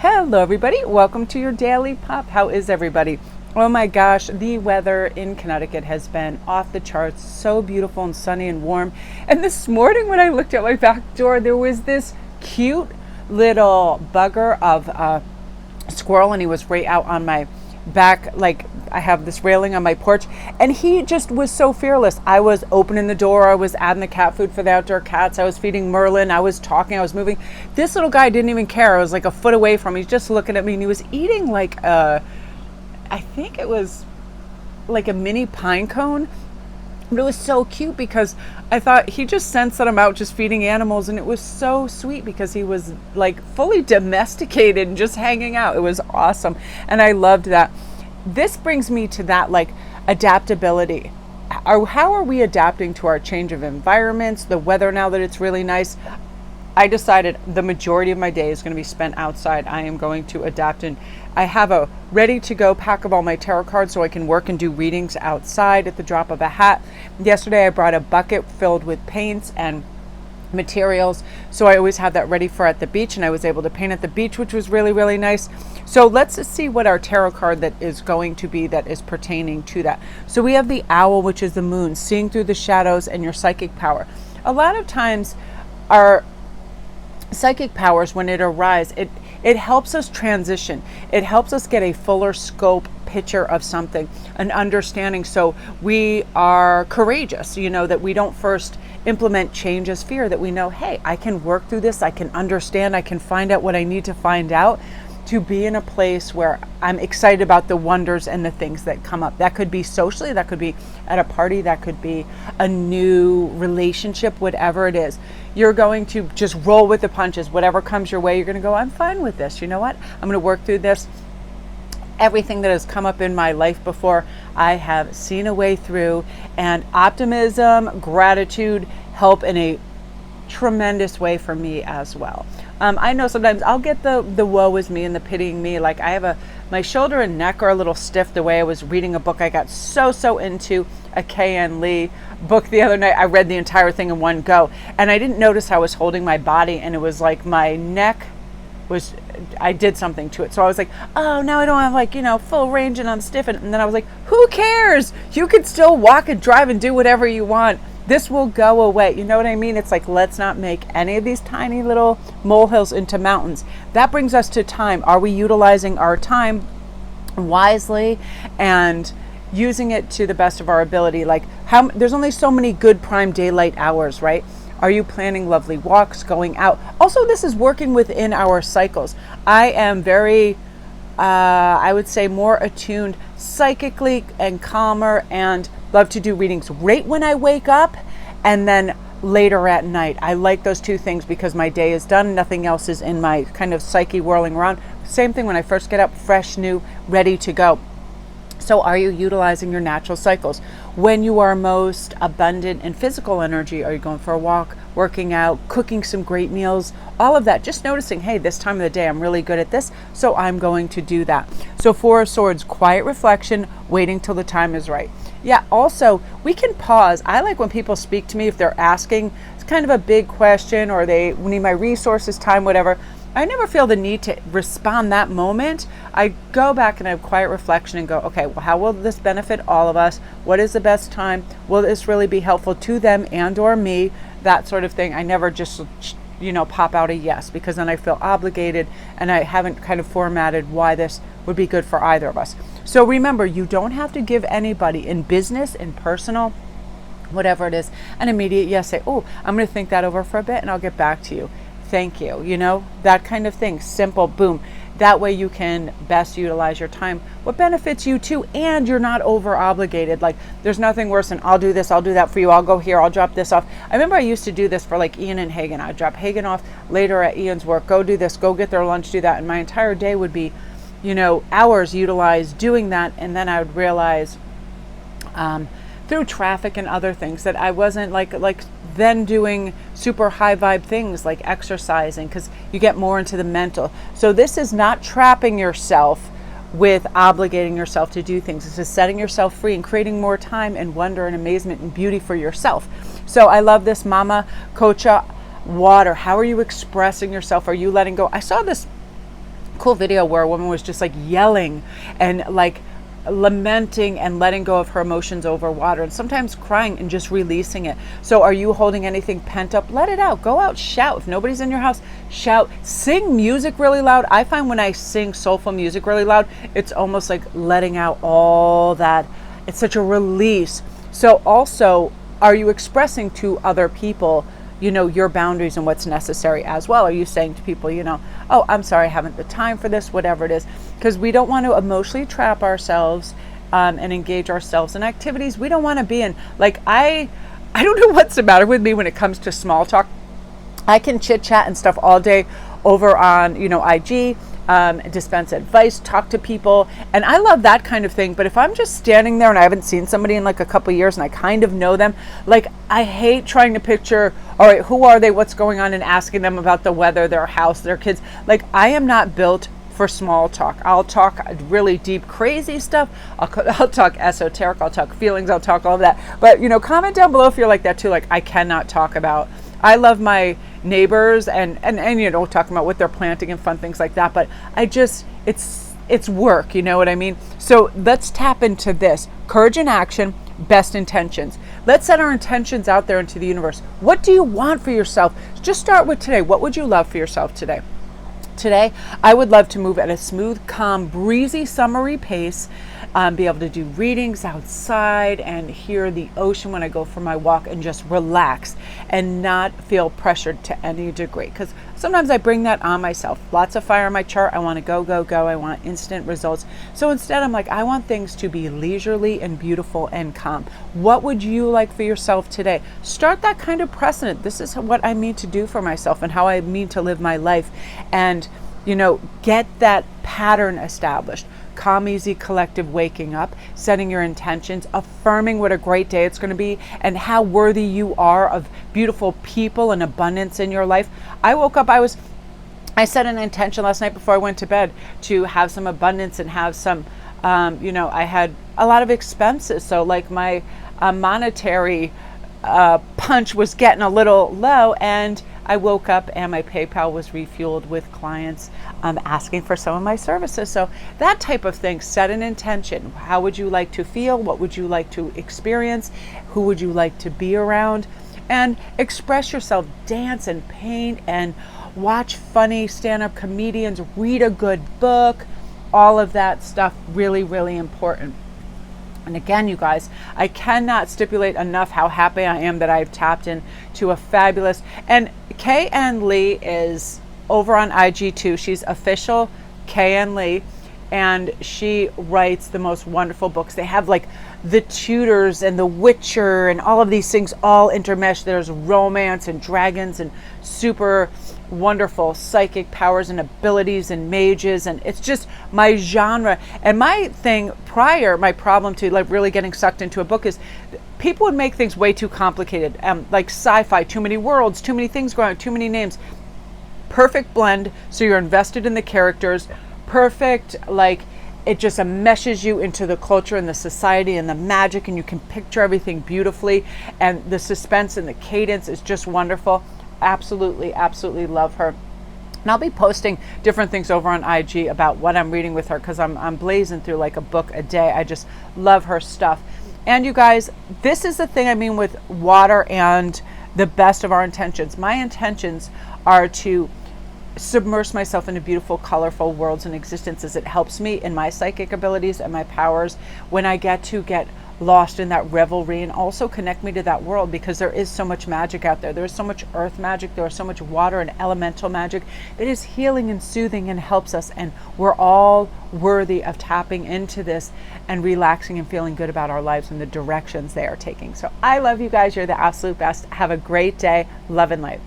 Hello, everybody. Welcome to your Daily Pop. How is everybody? Oh my gosh, the weather in Connecticut has been off the charts. So beautiful and sunny and warm. And this morning when I looked at my back door, there was this cute little bugger of a squirrel, and he was right out on my back. Like, I have this railing on my porch, and he just was so fearless. I was opening the door, I was adding the cat food for the outdoor cats, I was feeding Merlin, I was talking, I was moving. This little guy didn't even care. I was like a foot away from him. He's just looking at me, and he was eating like I think it was like a mini pine cone. But it was so cute because I thought he just sensed that I'm out just feeding animals, and it was so sweet because he was like fully domesticated and just hanging out. It was awesome, and I loved that. This brings me to that, like, adaptability. How are we adapting to our change of environments, the weather now that it's really nice? I decided the majority of my day is going to be spent outside. I am going to adapt, and I have a ready to go pack of all my tarot cards so I can work and do readings outside at the drop of a hat. Yesterday I brought a bucket filled with paints and materials, so I always have that ready for at the beach, and I was able to paint at the beach, which was really, really nice. So let's see what our tarot card that is going to be that is pertaining to that. So we have the owl, which is the moon, seeing through the shadows and your psychic power. A lot of times our psychic powers, when it arises, it helps us transition. It helps us get a fuller scope picture of something, an understanding, so we are courageous, that we don't first implement change as fear, that we know, hey, I can work through this, I can understand, I can find out what I need to find out to be in a place where I'm excited about the wonders and the things that come up. That could be socially, that could be at a party, that could be a new relationship, whatever it is. You're going to just roll with the punches. Whatever comes your way, you're going to go, I'm fine with this. You know what? I'm going to work through this. Everything that has come up in my life before, I have seen a way through, and optimism, gratitude help in a tremendous way for me as well. I know sometimes I'll get the woe is me and the pitying me. Like, I have my shoulder and neck are a little stiff the way I was reading a book. I got so into a K.N. Lee book the other night. I read the entire thing in one go, and I didn't notice how I was holding my body, and it was like my neck was, I did something to it. So I was like, oh, now I don't have, like, full range and I'm stiff. And then I was like, who cares? You could still walk and drive and do whatever you want. This will go away. You know what I mean? It's like, let's not make any of these tiny little molehills into mountains. That brings us to time. Are we utilizing our time wisely and using it to the best of our ability? Like, there's only so many good prime daylight hours, right? Are you planning lovely walks, going out? Also, this is working within our cycles. I am very, I would say, more attuned psychically and calmer, and love to do readings right when I wake up and then later at night. I like those two things because my day is done. Nothing else is in my kind of psyche whirling around. Same thing when I first get up, fresh, new, ready to go. So are you utilizing your natural cycles? When you are most abundant in physical energy, are you going for a walk, working out, cooking some great meals, all of that? Just noticing, hey, this time of the day, I'm really good at this, so I'm going to do that. So Four of Swords, quiet reflection, waiting till the time is right. Yeah, also, we can pause. I like when people speak to me, if they're asking, it's kind of a big question, or they need my resources, time, whatever. I never feel the need to respond that moment. I go back and I have quiet reflection and go, okay, well, how will this benefit all of us? What is the best time? Will this really be helpful to them and or me? That sort of thing. I never just, pop out a yes, because then I feel obligated and I haven't kind of formatted why this would be good for either of us. So remember, you don't have to give anybody in business, in personal, whatever it is, an immediate yes. Say, oh, I'm going to think that over for a bit and I'll get back to you. Thank you, that kind of thing. Simple, boom. That way you can best utilize your time, what benefits you too, and you're not over obligated. Like, there's nothing worse than, I'll do this, I'll do that for you, I'll go here, I'll drop this off. I remember I used to do this for like Ian and Hagen. I'd drop Hagen off later at Ian's work, go do this, go get their lunch, do that. And my entire day would be, hours utilized doing that. And then I would realize through traffic and other things that I wasn't like then doing super high vibe things like exercising, because you get more into the mental. So this is not trapping yourself with obligating yourself to do things. This is setting yourself free and creating more time and wonder and amazement and beauty for yourself. So I love this. Mama Kocha water. How are you expressing yourself? Are you letting go? I saw this cool video where a woman was just like yelling and like lamenting and letting go of her emotions over water, and sometimes crying and just releasing it. So are you holding anything pent up? Let it out. Go out, shout. If nobody's in your house, shout. Sing music really loud. I find when I sing soulful music really loud, it's almost like letting out all that. It's such a release. So also, are you expressing to other people, your boundaries and what's necessary as well? Are you saying to people, oh, I'm sorry, I haven't the time for this, whatever it is? Because we don't want to emotionally trap ourselves and engage ourselves in activities we don't want to be in. Like, I don't know what's the matter with me when it comes to small talk. I can chit chat and stuff all day over on, IG, dispense advice, talk to people. And I love that kind of thing. But if I'm just standing there and I haven't seen somebody in like a couple of years and I kind of know them, like I hate trying to picture, all right, who are they? What's going on? And asking them about the weather, their house, their kids. Like, I am not built for small talk. I'll talk really deep, crazy stuff. I'll talk esoteric. I'll talk feelings. I'll talk all of that. But, comment down below if you're like that too. Like, I cannot talk about, I love my neighbors and talking about what they're planting and fun things like that. But it's work, you know what I mean? So let's tap into this. Courage in action, best intentions. Let's set our intentions out there into the universe. What do you want for yourself? Just start with today. What would you love for yourself today? Today, I would love to move at a smooth, calm, breezy, summery pace, be able to do readings outside and hear the ocean when I go for my walk and just relax and not feel pressured to any degree. Because sometimes I bring that on myself. Lots of fire on my chart. I want to go, go, go. I want instant results. So instead, I'm like, I want things to be leisurely and beautiful and calm. What would you like for yourself today? Start that kind of precedent. This is what I mean to do for myself and how I mean to live my life. And get that pattern established. Calm, easy, collective waking up, setting your intentions, affirming what a great day it's going to be and how worthy you are of beautiful people and abundance in your life. I woke up, I set an intention last night before I went to bed to have some abundance and have some, I had a lot of expenses. So like my monetary punch was getting a little low, and I woke up and my PayPal was refueled with clients asking for some of my services. So that type of thing, set an intention. How would you like to feel? What would you like to experience? Who would you like to be around? And express yourself, dance and paint and watch funny stand-up comedians, read a good book, all of that stuff, really, really important. And again, you guys, I cannot stipulate enough how happy I am that I've tapped into a fabulous, and K.N. Lee is over on IG too. She's official K.N. Lee, and she writes the most wonderful books. They have like The Tudors and The Witcher and all of these things all intermeshed. There's romance and dragons and super wonderful psychic powers and abilities and mages, and it's just my genre. And my thing prior, my problem to like really getting sucked into a book is people would make things way too complicated, like sci-fi, too many worlds, too many things going on, too many names. Perfect blend, so you're invested in the characters. Perfect, like it just enmeshes you into the culture and the society and the magic, and you can picture everything beautifully, and the suspense and the cadence is just wonderful. Absolutely, absolutely love her. And I'll be posting different things over on IG about what I'm reading with her, because I'm blazing through like a book a day. I just love her stuff. And you guys, this is the thing I mean with water and the best of our intentions. My intentions are to submerge myself into beautiful, colorful worlds and existences. It helps me in my psychic abilities and my powers when I get lost in that revelry, and also connect me to that world, because there is so much magic out there. There is so much earth magic, there is so much water and elemental magic that is healing and soothing and helps us, and we're all worthy of tapping into this and relaxing and feeling good about our lives and the directions they are taking. So I love you guys. You're the absolute best. Have a great day. Love and light.